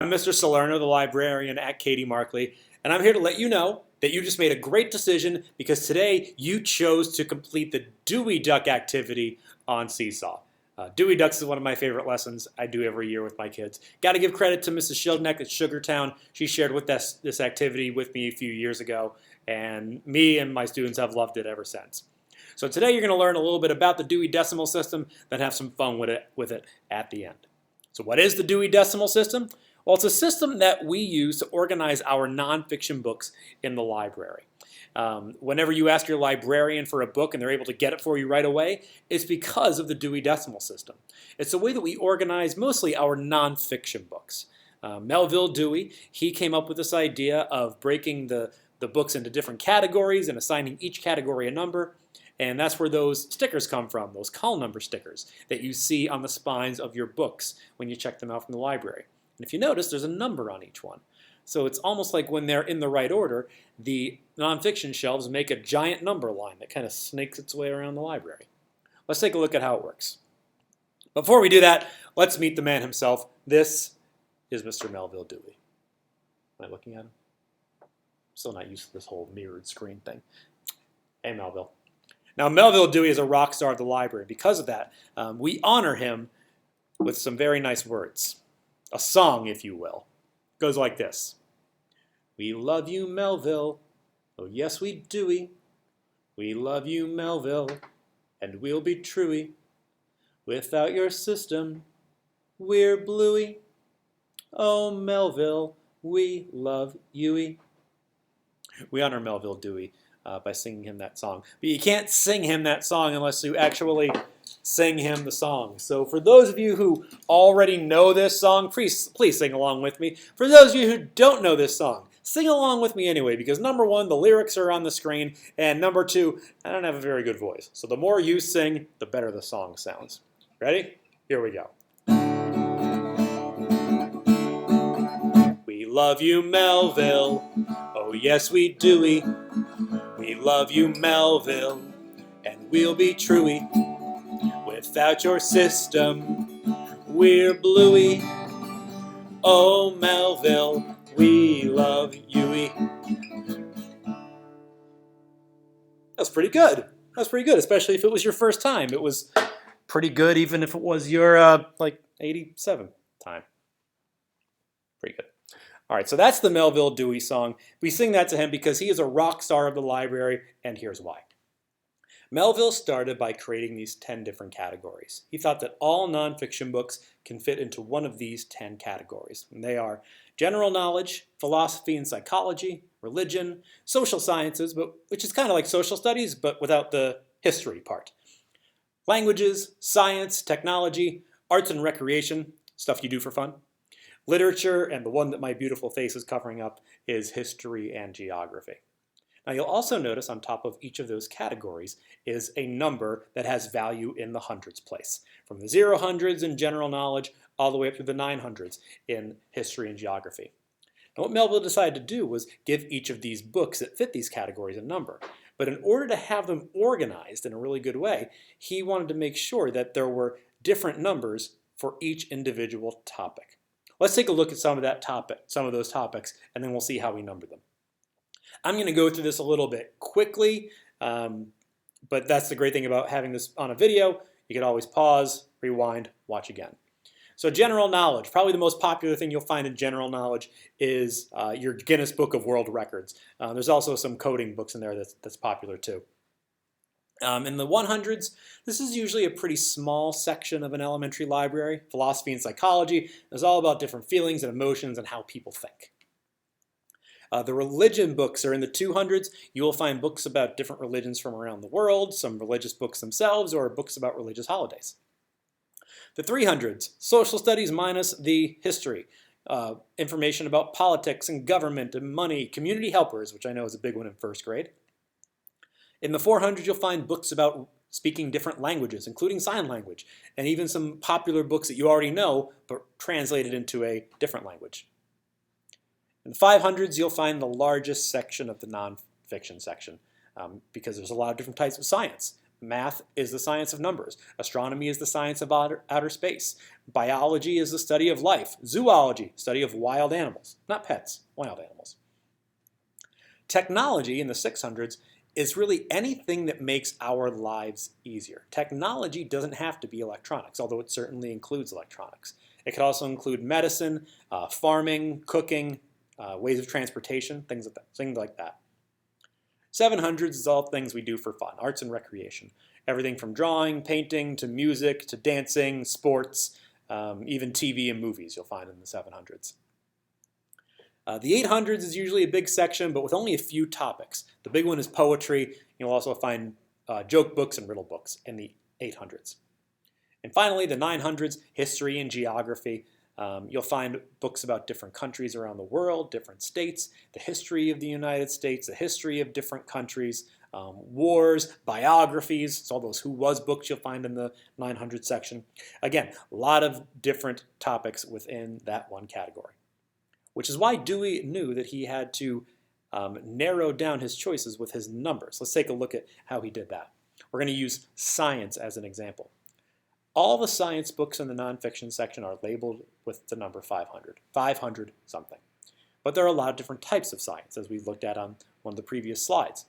I'm Mr. Salerno, the librarian at Katie Markley, and I'm here to let you know that you just made a great decision because today you chose to complete the Dewey Duck activity on Seesaw. Dewey Ducks is one of my favorite lessons I do every year with my kids. Got to give credit to Mrs. Schildneck at Sugartown. She shared with this activity with me a few years ago, and me and my students have loved it ever since. So today you're going to learn a little bit about the Dewey Decimal System, then have some fun with it at the end. So what is the Dewey Decimal System? Well, it's a system that we use to organize our nonfiction books in the library. Whenever you ask your librarian for a book and they're able to get it for you right away, it's because of the Dewey Decimal System. It's a way that we organize mostly our nonfiction books. Melville Dewey, he came up with this idea of breaking the books into different categories and assigning each category a number. And that's where those stickers come from, those call number stickers that you see on the spines of your books when you check them out from the library. And if you notice, there's a number on each one. So it's almost like when they're in the right order, the nonfiction shelves make a giant number line that kind of snakes its way around the library. Let's take a look at how it works. Before we do that, let's meet the man himself. This is Mr. Melville Dewey. Am I looking at him? I'm still not used to this whole mirrored screen thing. Hey, Melville. Now, Melville Dewey is a rock star of the library. Because of that, we honor him with some very nice words. A song, if you will. It goes like this. We love you, Melville. Oh, yes, we do. We love you, Melville, and we'll be truey. Without your system, we're bluey. Oh, Melville, we love you. We honor Melville Dewey by singing him that song. But you can't sing him that song unless you actually sing him the song. So for those of you who already know this song, please sing along with me. For those of you who don't know this song, sing along with me anyway, because number one, the lyrics are on the screen, and number two, I don't have a very good voice. So the more you sing, the better the song sounds. Ready? Here we go. We love you, Melville. Oh, yes, we do. We love you, Melville, and we'll be truey. Without your system, we're bluey. Oh, Melville, we love you. That's pretty good. That's pretty good, especially if it was your first time. It was pretty good even if it was your, 87th time. Pretty good. All right, so that's the Melville Dewey song. We sing that to him because he is a rock star of the library, and here's why. Melville started by creating these 10 different categories. He thought that all nonfiction books can fit into one of these 10 categories. And they are general knowledge, philosophy and psychology, religion, social sciences, which is kind of like social studies, but without the history part. Languages, science, technology, arts and recreation, stuff you do for fun. Literature, and the one that my beautiful face is covering up, is history and geography. Now you'll also notice on top of each of those categories is a number that has value in the hundreds place, from the 0 in general knowledge all the way up to the 900s in history and geography. Now what Melville decided to do was give each of these books that fit these categories a number. But in order to have them organized in a really good way, he wanted to make sure that there were different numbers for each individual topic. Let's take a look at some of those topics, and then we'll see how we number them. I'm going to go through this a little bit quickly, but that's the great thing about having this on a video. You can always pause, rewind, watch again. So general knowledge, probably the most popular thing you'll find in general knowledge is your Guinness Book of World Records. There's also some coding books in there that's popular too. In the 100s, this is usually a pretty small section of an elementary library. Philosophy and psychology is all about different feelings and emotions and how people think. The religion books are in the 200s. You will find books about different religions from around the world, some religious books themselves, or books about religious holidays. The 300s, social studies minus the history. Information about politics and government and money, community helpers, which I know is a big one in first grade. In the 400s, you'll find books about speaking different languages, including sign language, and even some popular books that you already know, but translated into a different language. In the 500s, you'll find the largest section of the nonfiction section because there's a lot of different types of science. Math is the science of numbers. Astronomy is the science of outer space. Biology is the study of life. Zoology, study of wild animals, not pets, wild animals. Technology in the 600s is really anything that makes our lives easier. Technology doesn't have to be electronics, although it certainly includes electronics. It could also include medicine, farming, cooking, ways of transportation, things like that. 700s is all things we do for fun, arts and recreation. Everything from drawing, painting, to music, to dancing, sports, even TV and movies you'll find in the 700s. The 800s is usually a big section, but with only a few topics. The big one is poetry. You'll also find joke books and riddle books in the 800s. And finally, the 900s, history and geography. You'll find books about different countries around the world, different states, the history of the United States, the history of different countries, wars, biographies. It's all those who was books you'll find in the 900 section. Again, a lot of different topics within that one category, which is why Dewey knew that he had to narrow down his choices with his numbers. Let's take a look at how he did that. We're going to use science as an example. All the science books in the nonfiction section are labeled with the number 500, 500 something. But there are a lot of different types of science, as we looked at on one of the previous slides.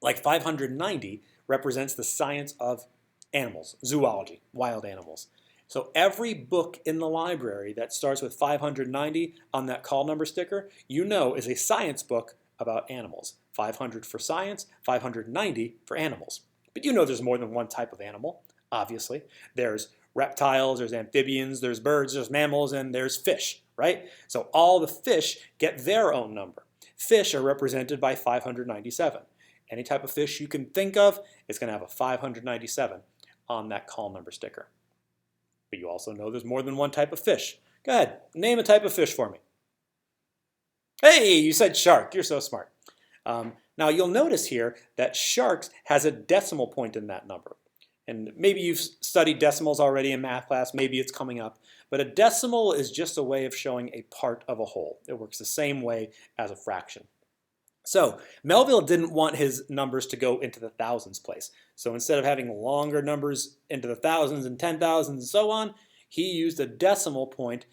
Like 590 represents the science of animals, zoology, wild animals. So every book in the library that starts with 590 on that call number sticker, you know is a science book about animals. 500 for science, 590 for animals. But you know there's more than one type of animal. Obviously, there's reptiles, there's amphibians, there's birds, there's mammals, and there's fish, right? So all the fish get their own number. Fish are represented by 597. Any type of fish you can think of is going to have a 597 on that call number sticker. But you also know there's more than one type of fish. Go ahead, name a type of fish for me. Hey, you said shark. You're so smart. Now you'll notice here that sharks has a decimal point in that number. And maybe you've studied decimals already in math class, maybe it's coming up. But a decimal is just a way of showing a part of a whole. It works the same way as a fraction. So Melville didn't want his numbers to go into the thousands place. So instead of having longer numbers into the thousands and 10,000s and so on, he used a decimal point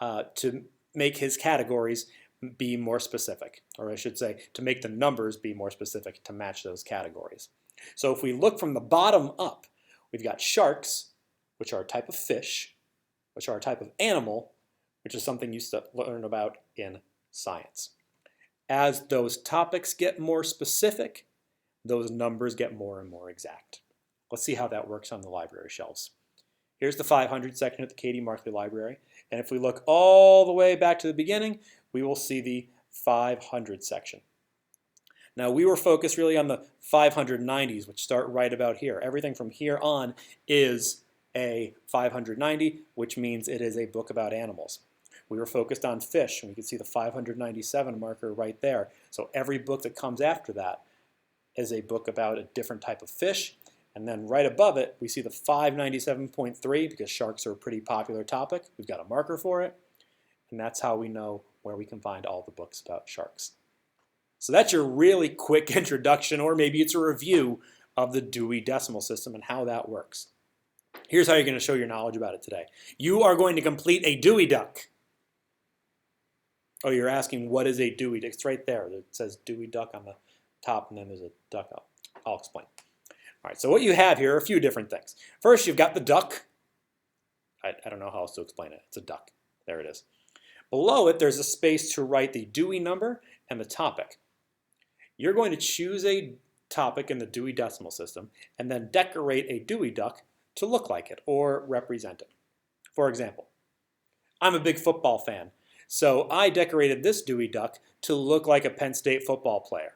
to make his categories be more specific. Or I should say, to make the numbers be more specific to match those categories. So if we look from the bottom up, we've got sharks, which are a type of fish, which are a type of animal, which is something you learn about in science. As those topics get more specific, those numbers get more and more exact. Let's see how that works on the library shelves. Here's the 500 section at the Katie Markley Library, and if we look all the way back to the beginning, we will see the 500 section. Now we were focused really on the 590s, which start right about here. Everything from here on is a 590, which means it is a book about animals. We were focused on fish, and we can see the 597 marker right there. So every book that comes after that is a book about a different type of fish. And then right above it, we see the 597.3, because sharks are a pretty popular topic. We've got a marker for it. And that's how we know where we can find all the books about sharks. So that's your really quick introduction, or maybe it's a review of the Dewey Decimal System and how that works. Here's how you're going to show your knowledge about it today. You are going to complete a Dewey Duck. Oh, you're asking what is a Dewey Duck? It's right there. It says Dewey Duck on the top, and then there's a duck up. I'll explain. All right, so what you have here are a few different things. First, you've got the duck. I don't know how else to explain it. It's a duck. There it is. Below it, there's a space to write the Dewey number and the topic. You're going to choose a topic in the Dewey Decimal System and then decorate a Dewey Duck to look like it or represent it. For example, I'm a big football fan, so I decorated this Dewey Duck to look like a Penn State football player.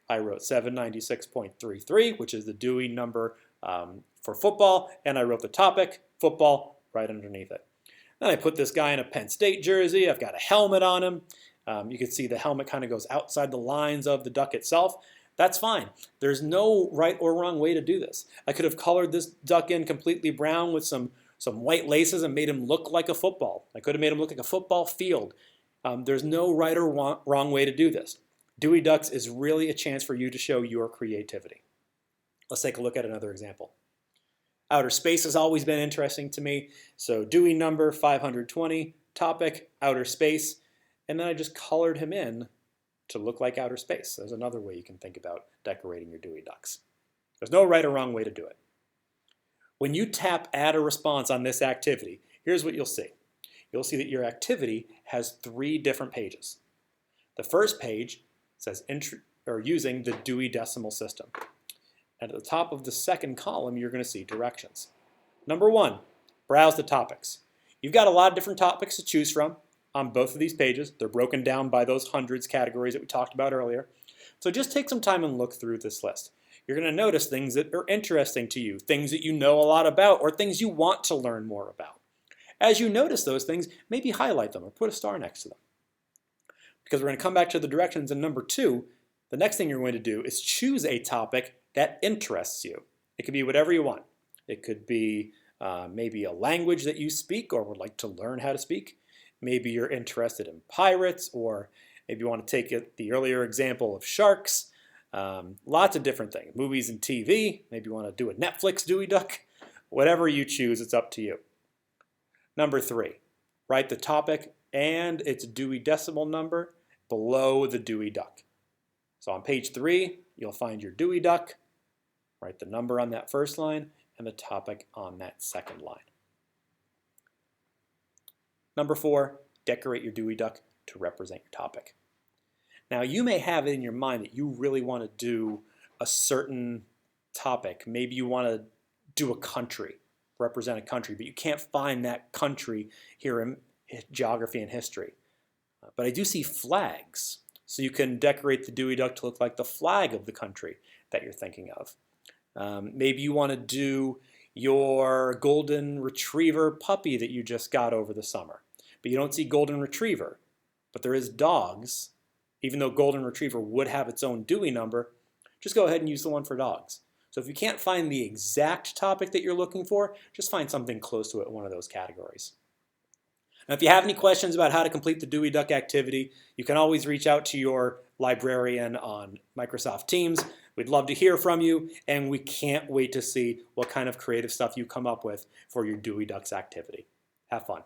I wrote 796.33, which is the Dewey number for football, and I wrote the topic, football, right underneath it. Then I put this guy in a Penn State jersey. I've got a helmet on him. You can see the helmet kind of goes outside the lines of the duck itself. That's fine. There's no right or wrong way to do this. I could have colored this duck in completely brown with some white laces and made him look like a football. I could have made him look like a football field. There's no right or wrong way to do this. Dewey Ducks is really a chance for you to show your creativity. Let's take a look at another example. Outer space has always been interesting to me. So Dewey number 520, topic, outer space. And then I just colored him in to look like outer space. There's another way you can think about decorating your Dewey Ducks. There's no right or wrong way to do it. When you tap add a response on this activity, here's what you'll see. You'll see that your activity has 3 different pages. The first page says using the Dewey Decimal System. And at the top of the second column, you're going to see directions. Number 1, browse the topics. You've got a lot of different topics to choose from on both of these pages. They're broken down by those hundreds categories that we talked about earlier. So just take some time and look through this list. You're going to notice things that are interesting to you, things that you know a lot about, or things you want to learn more about. As you notice those things, maybe highlight them or put a star next to them. Because we're going to come back to the directions in number 2, the next thing you're going to do is choose a topic that interests you. It could be whatever you want. It could be maybe a language that you speak or would like to learn how to speak. Maybe you're interested in pirates, or maybe you want to take the earlier example of sharks. Lots of different things. Movies and TV. Maybe you want to do a Netflix Dewey Duck. Whatever you choose, it's up to you. Number 3, write the topic and its Dewey Decimal number below the Dewey Duck. So on page 3, you'll find your Dewey Duck. Write the number on that first line and the topic on that second line. Number 4, decorate your Dewey Duck to represent your topic. Now, you may have it in your mind that you really want to do a certain topic. Maybe you want to do a country, represent a country, but you can't find that country here in geography and history. But I do see flags, so you can decorate the Dewey Duck to look like the flag of the country that you're thinking of. Maybe you want to do your golden retriever puppy that you just got over the summer, but you don't see golden retriever, but there is dogs. Even though golden retriever would have its own Dewey number, just go ahead and use the one for dogs. So if you can't find the exact topic that you're looking for, just find something close to it in one of those categories. Now, if you have any questions about how to complete the Dewey Duck activity, you can always reach out to your librarian on Microsoft Teams. We'd love to hear from you, and we can't wait to see what kind of creative stuff you come up with for your Dewey Ducks activity. Have fun.